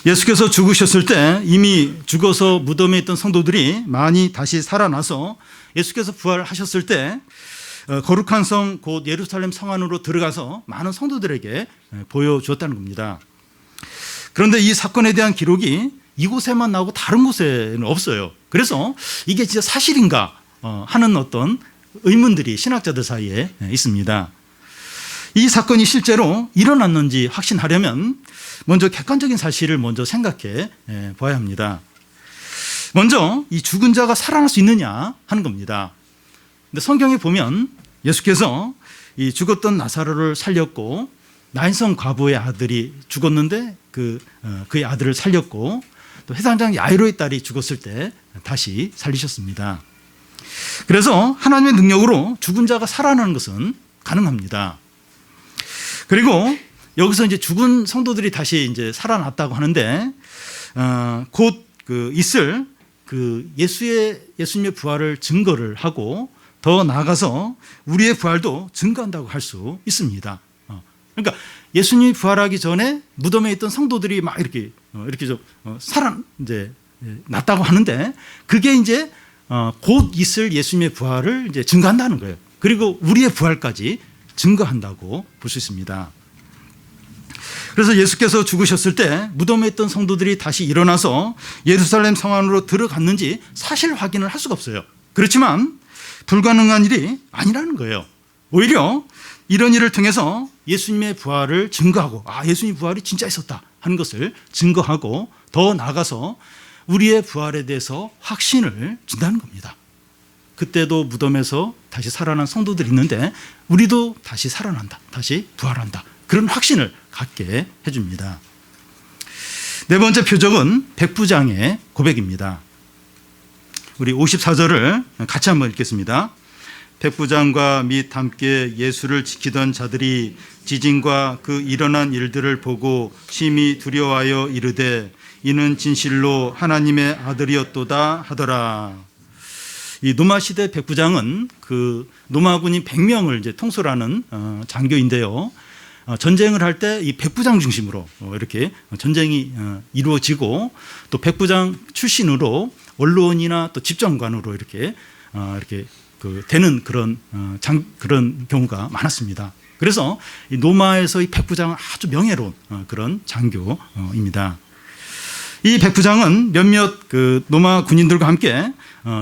예수께서 죽으셨을 때 이미 죽어서 무덤에 있던 성도들이 많이 다시 살아나서 예수께서 부활하셨을 때 거룩한 성 곧 예루살렘 성 안으로 들어가서 많은 성도들에게 보여주었다는 겁니다. 그런데 이 사건에 대한 기록이 이곳에만 나오고 다른 곳에는 없어요. 그래서 이게 진짜 사실인가 하는 어떤 의문들이 신학자들 사이에 있습니다. 이 사건이 실제로 일어났는지 확신하려면 먼저 객관적인 사실을 먼저 생각해 봐야 합니다. 먼저 이 죽은 자가 살아날 수 있느냐 하는 겁니다. 근데 성경에 보면 예수께서 이 죽었던 나사로를 살렸고, 나인성 과부의 아들이 죽었는데 그의 아들을 살렸고, 또 회당장 야이로의 딸이 죽었을 때 다시 살리셨습니다. 그래서 하나님의 능력으로 죽은 자가 살아나는 것은 가능합니다. 그리고 여기서 이제 죽은 성도들이 다시 이제 살아났다고 하는데, 곧 있을 예수님의 부활을 증거를 하고, 더 나아가서 우리의 부활도 증거한다고 할 수 있습니다. 그러니까 예수님이 부활하기 전에 무덤에 있던 성도들이 막 이렇게 이제 났다고 하는데, 그게 이제 곧 있을 예수님의 부활을 이제 증거한다는 거예요. 그리고 우리의 부활까지 증거한다고 볼 수 있습니다. 그래서 예수께서 죽으셨을 때 무덤에 있던 성도들이 다시 일어나서 예루살렘 성 안으로 들어갔는지 사실 확인을 할 수가 없어요. 그렇지만 불가능한 일이 아니라는 거예요. 오히려 이런 일을 통해서 예수님의 부활을 증거하고, 예수님 부활이 진짜 있었다 하는 것을 증거하고, 더 나아가서 우리의 부활에 대해서 확신을 준다는 겁니다. 그때도 무덤에서 다시 살아난 성도들이 있는데 우리도 다시 살아난다, 다시 부활한다, 그런 확신을 갖게 해줍니다. 네 번째 표적은 백부장의 고백입니다. 우리 54절을 같이 한번 읽겠습니다. 백부장과 및 함께 예수를 지키던 자들이 지진과 그 일어난 일들을 보고 심히 두려워하여 이르되 이는 진실로 하나님의 아들이었도다 하더라. 이 노마 시대 백부장은 그 노마군인 100명을 이제 통솔하는 장교인데요. 전쟁을 할 때 이 백부장 중심으로 이렇게 전쟁이 이루어지고, 또 백부장 출신으로 언론이나 또 집정관으로 이렇게 되는 그런 경우가 많았습니다. 그래서 이 노마에서 이 백부장은 아주 명예로운 그런 장교입니다. 이 백부장은 몇몇 노마 군인들과 함께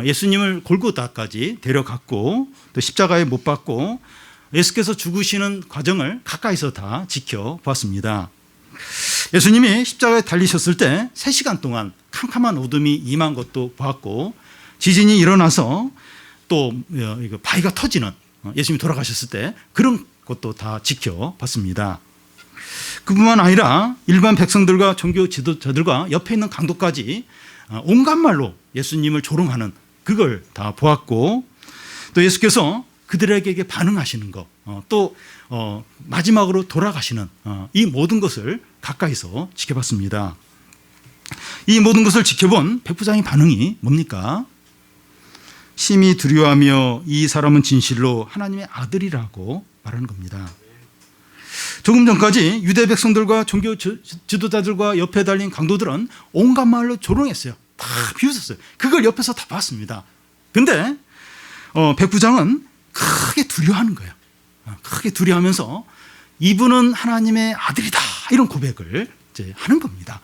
예수님을 골고다까지 데려갔고, 또 십자가에 못 박고 예수께서 죽으시는 과정을 가까이서 다 지켜보았습니다. 예수님이 십자가에 달리셨을 때 3시간 동안 캄캄한 어둠이 임한 것도 보았고, 지진이 일어나서 또 바위가 터지는, 예수님이 돌아가셨을 때 그런 것도 다 지켜봤습니다. 그뿐만 아니라 일반 백성들과 종교 지도자들과 옆에 있는 강도까지 온갖 말로 예수님을 조롱하는 그걸 다 보았고, 또 예수께서 그들에게 반응하시는 것, 또 마지막으로 돌아가시는 이 모든 것을 가까이서 지켜봤습니다. 이 모든 것을 지켜본 백부장의 반응이 뭡니까? 심히 두려워하며 이 사람은 진실로 하나님의 아들이라고 말하는 겁니다. 조금 전까지 유대 백성들과 종교 지도자들과 옆에 달린 강도들은 온갖 말로 조롱했어요. 다 비웃었어요. 그걸 옆에서 다 봤습니다. 근데 백부장은 크게 두려워하는 거예요. 크게 두려워하면서 이분은 하나님의 아들이다, 이런 고백을 이제 하는 겁니다.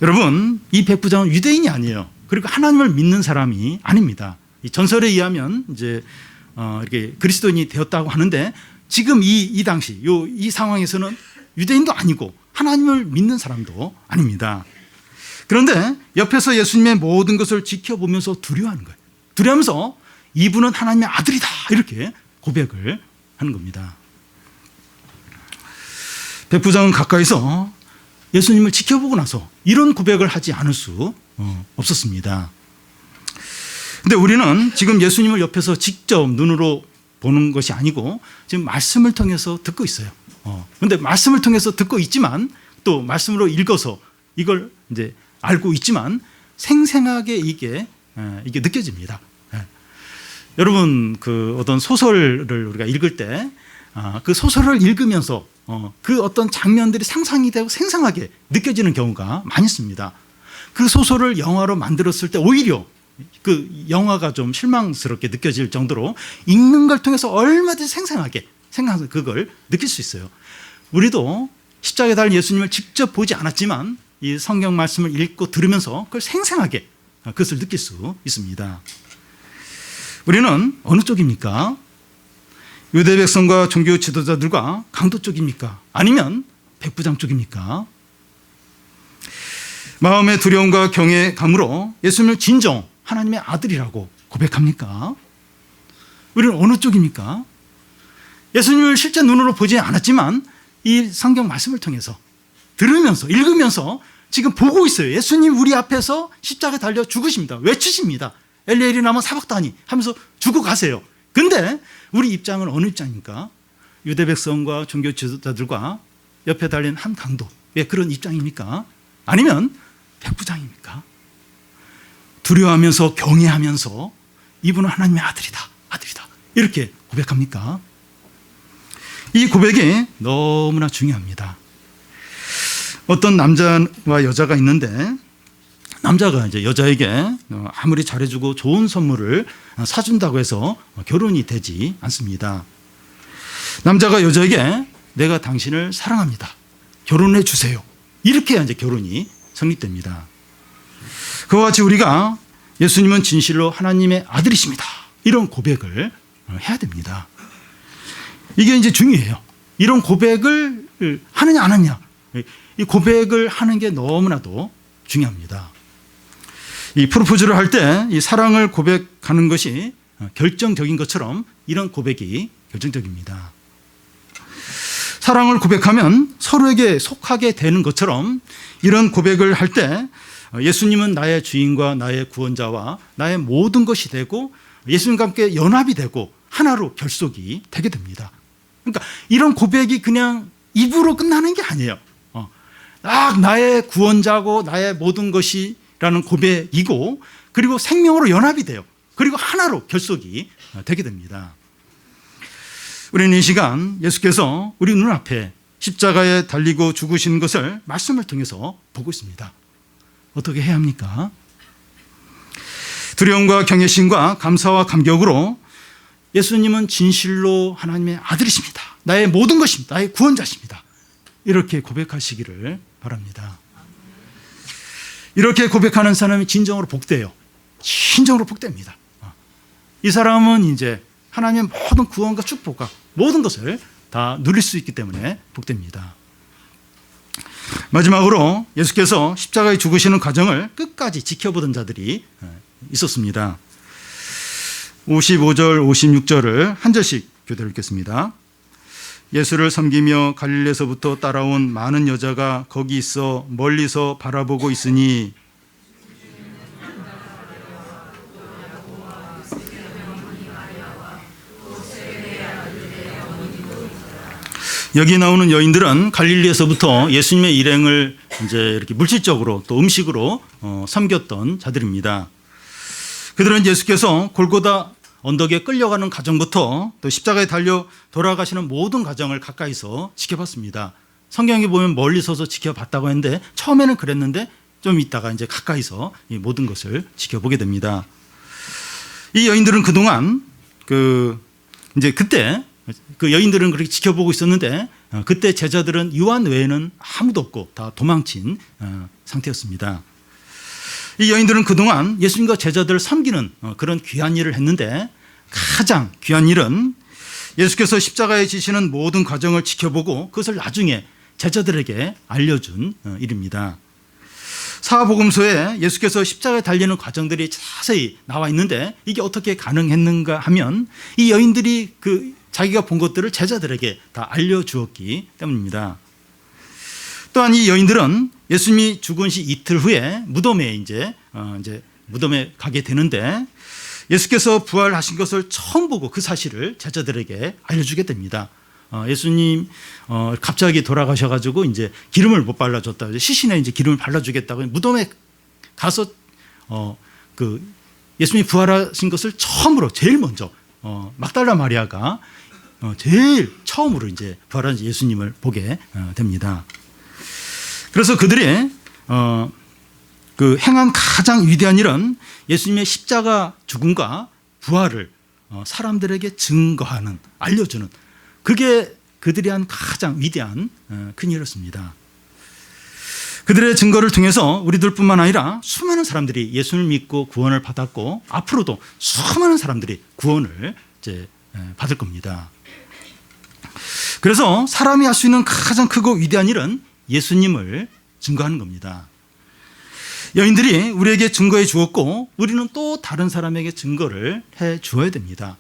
여러분, 이 백부장은 유대인이 아니에요. 그리고 하나님을 믿는 사람이 아닙니다. 이 전설에 의하면 이제 이렇게 그리스도인이 되었다고 하는데, 지금 이 당시 이 상황에서는 유대인도 아니고 하나님을 믿는 사람도 아닙니다. 그런데 옆에서 예수님의 모든 것을 지켜보면서 두려워하는 거예요. 두려워하면서 이분은 하나님의 아들이다, 이렇게 고백을 하는 겁니다. 백부장은 가까이서 예수님을 지켜보고 나서 이런 고백을 하지 않을 수 없었습니다. 근데 우리는 지금 예수님을 옆에서 직접 눈으로 보는 것이 아니고 지금 말씀을 통해서 듣고 있어요. 근데 말씀을 통해서 듣고 있지만, 또 말씀으로 읽어서 이걸 이제 알고 있지만 생생하게 이게 느껴집니다. 여러분, 어떤 소설을 우리가 읽을 때 그 소설을 읽으면서 그 어떤 장면들이 상상이 되고 생생하게 느껴지는 경우가 많이 있습니다. 그 소설을 영화로 만들었을 때 오히려 그 영화가 좀 실망스럽게 느껴질 정도로 읽는 걸 통해서 얼마든지 생생하게 그걸 느낄 수 있어요. 우리도 십자가에 달린 예수님을 직접 보지 않았지만 이 성경 말씀을 읽고 들으면서 그걸 생생하게 그것을 느낄 수 있습니다. 우리는 어느 쪽입니까? 유대 백성과 종교 지도자들과 강도 쪽입니까? 아니면 백부장 쪽입니까? 마음의 두려움과 경외감으로 예수님을 진정 하나님의 아들이라고 고백합니까? 우리는 어느 쪽입니까? 예수님을 실제 눈으로 보지 않았지만 이 성경 말씀을 통해서 들으면서 읽으면서 지금 보고 있어요. 예수님 우리 앞에서 십자가에 달려 죽으십니다. 외치십니다. 엘리엘이 나면 사박다니 하면서 죽어가세요. 근데 우리 입장은 어느 입장입니까? 유대 백성과 종교 지도자들과 옆에 달린 한 강도, 왜 그런 입장입니까? 아니면 백부장입니까? 두려워하면서 경외하면서 이분은 하나님의 아들이다 이렇게 고백합니까? 이 고백이 너무나 중요합니다. 어떤 남자와 여자가 있는데 남자가 이제 여자에게 아무리 잘해주고 좋은 선물을 사준다고 해서 결혼이 되지 않습니다. 남자가 여자에게 내가 당신을 사랑합니다. 결혼해 주세요. 이렇게 해야 이제 결혼이 성립됩니다. 그와 같이 우리가 예수님은 진실로 하나님의 아들이십니다. 이런 고백을 해야 됩니다. 이게 이제 중요해요. 이런 고백을 하느냐 안 하느냐. 이 고백을 하는 게 너무나도 중요합니다. 이 프로포즈를 할 때 이 사랑을 고백하는 것이 결정적인 것처럼 이런 고백이 결정적입니다. 사랑을 고백하면 서로에게 속하게 되는 것처럼 이런 고백을 할 때 예수님은 나의 주인과 나의 구원자와 나의 모든 것이 되고 예수님과 함께 연합이 되고 하나로 결속이 되게 됩니다. 그러니까 이런 고백이 그냥 입으로 끝나는 게 아니에요. 딱 나의 구원자고 나의 모든 것이라는 고백이고 그리고 생명으로 연합이 돼요. 그리고 하나로 결속이 되게 됩니다. 우리는 이 시간 예수께서 우리 눈앞에 십자가에 달리고 죽으신 것을 말씀을 통해서 보고 있습니다. 어떻게 해야 합니까? 두려움과 경외심과 감사와 감격으로 예수님은 진실로 하나님의 아들이십니다. 나의 모든 것입니다. 나의 구원자십니다. 이렇게 고백하시기를 바랍니다. 이렇게 고백하는 사람이 진정으로 복돼요. 진정으로 복됩니다. 이 사람은 이제 하나님의 모든 구원과 축복과 모든 것을 다 누릴 수 있기 때문에 복됩니다. 마지막으로 예수께서 십자가에 죽으시는 과정을 끝까지 지켜보던 자들이 있었습니다. 55절, 56절을 한 절씩 교대로 읽겠습니다. 예수를 섬기며 갈릴리에서부터 따라온 많은 여자가 거기 있어 멀리서 바라보고 있으니 여기 나오는 여인들은 갈릴리에서부터 예수님의 일행을 이제 이렇게 물질적으로 또 음식으로 섬겼던 자들입니다. 그들은 예수께서 골고다 언덕에 끌려가는 과정부터 또 십자가에 달려 돌아가시는 모든 과정을 가까이서 지켜봤습니다. 성경에 보면 멀리 서서 지켜봤다고 했는데 처음에는 그랬는데 좀 있다가 이제 가까이서 이 모든 것을 지켜보게 됩니다. 이 여인들은 그동안 이제 그때 그 여인들은 그렇게 지켜보고 있었는데 그때 제자들은 요한 외에는 아무도 없고 다 도망친 상태였습니다. 이 여인들은 그동안 예수님과 제자들을 섬기는 그런 귀한 일을 했는데 가장 귀한 일은 예수께서 십자가에 지시는 모든 과정을 지켜보고 그것을 나중에 제자들에게 알려준 일입니다. 사복음서에 예수께서 십자가에 달리는 과정들이 자세히 나와 있는데 이게 어떻게 가능했는가 하면 이 여인들이 자기가 본 것들을 제자들에게 다 알려주었기 때문입니다. 또한 이 여인들은 예수님이 죽은 시 이틀 후에 무덤에 이제 무덤에 가게 되는데 예수께서 부활하신 것을 처음 보고 그 사실을 제자들에게 알려주게 됩니다. 예수님 갑자기 돌아가셔가지고 이제 기름을 못 발라줬다. 시신에 이제 기름을 발라주겠다고 무덤에 가서 예수님이 부활하신 것을 처음으로 제일 먼저 막달라 마리아가 제일 처음으로 이제 부활한 예수님을 보게 됩니다. 그래서 그들이 행한 가장 위대한 일은 예수님의 십자가 죽음과 부활을 사람들에게 증거하는, 알려주는, 그게 그들이 한 가장 위대한 큰 일이었습니다. 그들의 증거를 통해서 우리들뿐만 아니라 수많은 사람들이 예수를 믿고 구원을 받았고 앞으로도 수많은 사람들이 구원을 이제 받을 겁니다. 그래서 사람이 할 수 있는 가장 크고 위대한 일은 예수님을 증거하는 겁니다. 여인들이 우리에게 증거해 주었고 우리는 또 다른 사람에게 증거를 해 주어야 됩니다.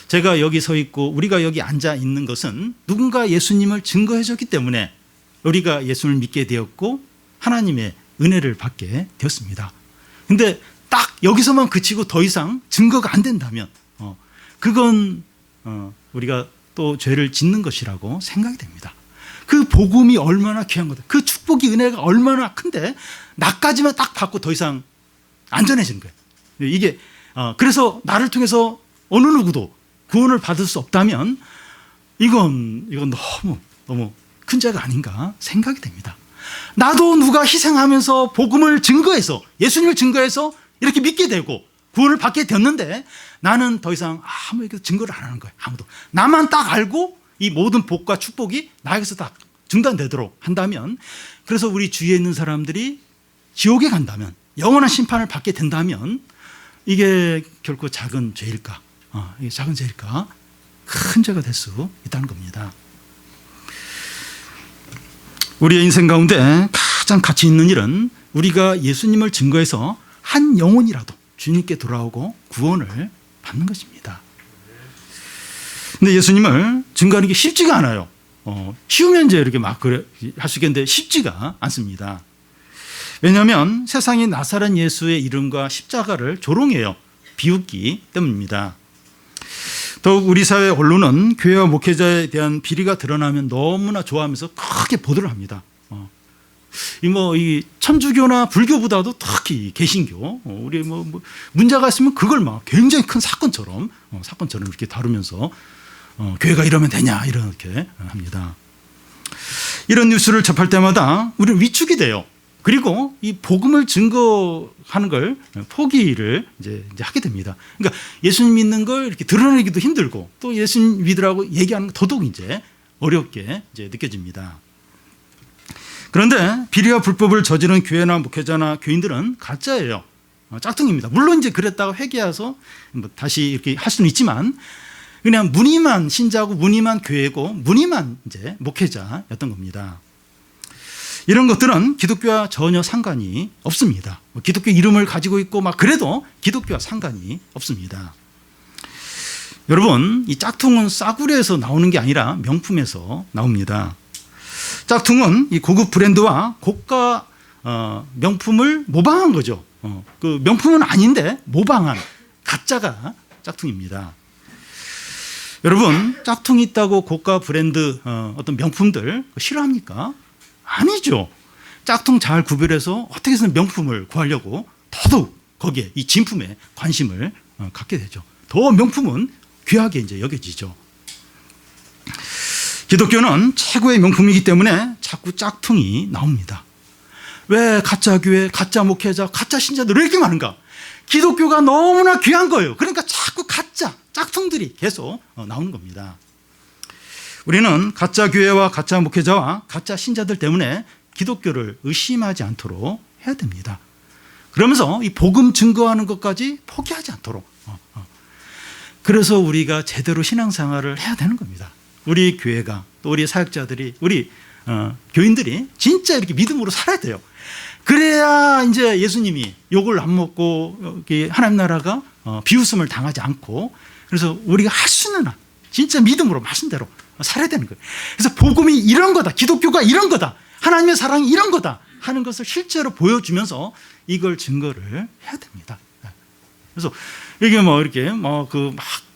제가 여기 서 있고 우리가 여기 앉아 있는 것은 누군가 예수님을 증거해 줬기 때문에 우리가 예수를 믿게 되었고 하나님의 은혜를 받게 되었습니다. 근데 딱 여기서만 그치고 더 이상 증거가 안 된다면 그건 우리가 또 죄를 짓는 것이라고 생각이 됩니다. 그 복음이 얼마나 귀한 거다. 그 축복이 은혜가 얼마나 큰데 나까지만 딱 받고 더 이상 안전해지는 거예요. 이게 그래서 나를 통해서 어느 누구도 구원을 받을 수 없다면 이건 너무 큰 죄가 아닌가 생각이 됩니다. 나도 누가 희생하면서 복음을 증거해서 예수님을 증거해서 이렇게 믿게 되고 구원을 받게 됐는데 나는 더 이상 아무에게도 증거를 안 하는 거예요. 아무도. 나만 딱 알고 이 모든 복과 축복이 나에게서 딱 중단되도록 한다면, 그래서 우리 주위에 있는 사람들이 지옥에 간다면, 영원한 심판을 받게 된다면 이게 결코 작은 죄일까? 이게 작은 죄일까? 큰 죄가 될 수 있다는 겁니다. 우리의 인생 가운데 가장 가치 있는 일은 우리가 예수님을 증거해서 한 영혼이라도 주님께 돌아오고 구원을 받는 것입니다. 근데 예수님을 증거하는 게 쉽지가 않아요. 쉬우면 이제 이렇게 막 할 수 있겠는데 쉽지가 않습니다. 왜냐하면 세상이 나사렛 예수의 이름과 십자가를 조롱해요. 비웃기 때문입니다. 더욱 우리 사회 언론은 교회와 목회자에 대한 비리가 드러나면 너무나 좋아하면서 크게 보도를 합니다. 이 천주교나 불교보다도 특히 개신교, 우리 문제가 있으면 그걸 막 굉장히 큰 사건처럼 이렇게 다루면서 교회가 이러면 되냐 이렇게 합니다. 이런 뉴스를 접할 때마다 우리는 위축이 돼요. 그리고 이 복음을 증거하는 걸 포기를 이제 하게 됩니다. 그러니까 예수님 믿는 걸 이렇게 드러내기도 힘들고 또 예수님 믿으라고 얘기하는 거 더더욱 이제 어렵게 이제 느껴집니다. 그런데 비리와 불법을 저지른 교회나 목회자나 교인들은 가짜예요. 짝퉁입니다. 물론 이제 그랬다가 회개해서 다시 이렇게 할 수는 있지만 그냥 무늬만 신자고 무늬만 교회고 무늬만 이제 목회자였던 겁니다. 이런 것들은 기독교와 전혀 상관이 없습니다. 기독교 이름을 가지고 있고 막 그래도 기독교와 상관이 없습니다. 여러분, 이 짝퉁은 싸구려에서 나오는 게 아니라 명품에서 나옵니다. 짝퉁은 이 고급 브랜드와 고가 명품을 모방한 거죠. 그 명품은 아닌데 모방한 가짜가 짝퉁입니다. 여러분, 짝퉁이 있다고 고가 브랜드 어떤 명품들 싫어합니까? 아니죠. 짝퉁 잘 구별해서 어떻게 해서는 명품을 구하려고 더더욱 거기에 이 진품에 관심을 갖게 되죠. 더 명품은 귀하게 이제 여겨지죠. 기독교는 최고의 명품이기 때문에 자꾸 짝퉁이 나옵니다. 왜 가짜 교회, 가짜 목회자, 가짜 신자들 왜 이렇게 많은가? 기독교가 너무나 귀한 거예요. 그러니까 자꾸 가짜, 짝퉁들이 계속 나오는 겁니다. 우리는 가짜 교회와 가짜 목회자와 가짜 신자들 때문에 기독교를 의심하지 않도록 해야 됩니다. 그러면서 이 복음 증거하는 것까지 포기하지 않도록. 그래서 우리가 제대로 신앙생활을 해야 되는 겁니다. 우리 교회가 또 우리 사역자들이 우리 교인들이 진짜 이렇게 믿음으로 살아야 돼요. 그래야 이제 예수님이 욕을 안 먹고 하나님 나라가 비웃음을 당하지 않고 그래서 우리가 할 수 있는 한 진짜 믿음으로 말씀대로 살아야 되는 거예요. 그래서 복음이 이런 거다. 기독교가 이런 거다. 하나님의 사랑이 이런 거다 하는 것을 실제로 보여주면서 이걸 증거를 해야 됩니다. 그래서 이게 이렇게 막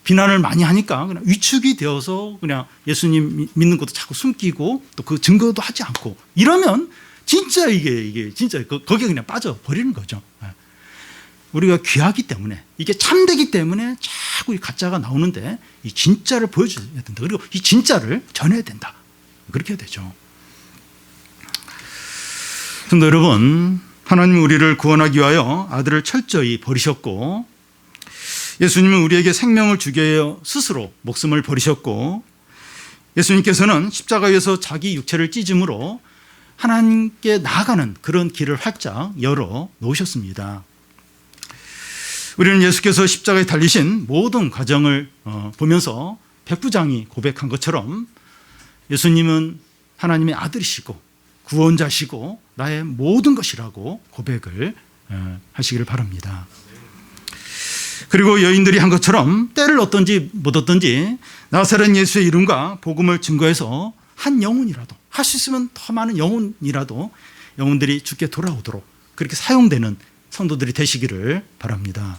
비난을 많이 하니까 그냥 위축이 되어서 그냥 예수님 믿는 것도 자꾸 숨기고 또 그 증거도 하지 않고 이러면 진짜 이게 진짜 거기에 그냥 빠져버리는 거죠. 우리가 귀하기 때문에 이게 참되기 때문에 자꾸 이 가짜가 나오는데 이 진짜를 보여줘야 된다. 그리고 이 진짜를 전해야 된다. 그렇게 해야 되죠. 성도 여러분, 하나님은 우리를 구원하기 위하여 아들을 철저히 버리셨고 예수님은 우리에게 생명을 주기 위하여 스스로 목숨을 버리셨고 예수님께서는 십자가에서 자기 육체를 찢음으로 하나님께 나아가는 그런 길을 활짝 열어 놓으셨습니다. 우리는 예수께서 십자가에 달리신 모든 과정을 보면서 백부장이 고백한 것처럼 예수님은 하나님의 아들이시고 구원자시고 나의 모든 것이라고 고백을 하시기를 바랍니다. 그리고 여인들이 한 것처럼 때를 얻든지 못 얻든지 나사렛 예수의 이름과 복음을 증거해서 한 영혼이라도, 할 수 있으면 더 많은 영혼이라도 영혼들이 주께 돌아오도록 그렇게 사용되는 성도들이 되시기를 바랍니다.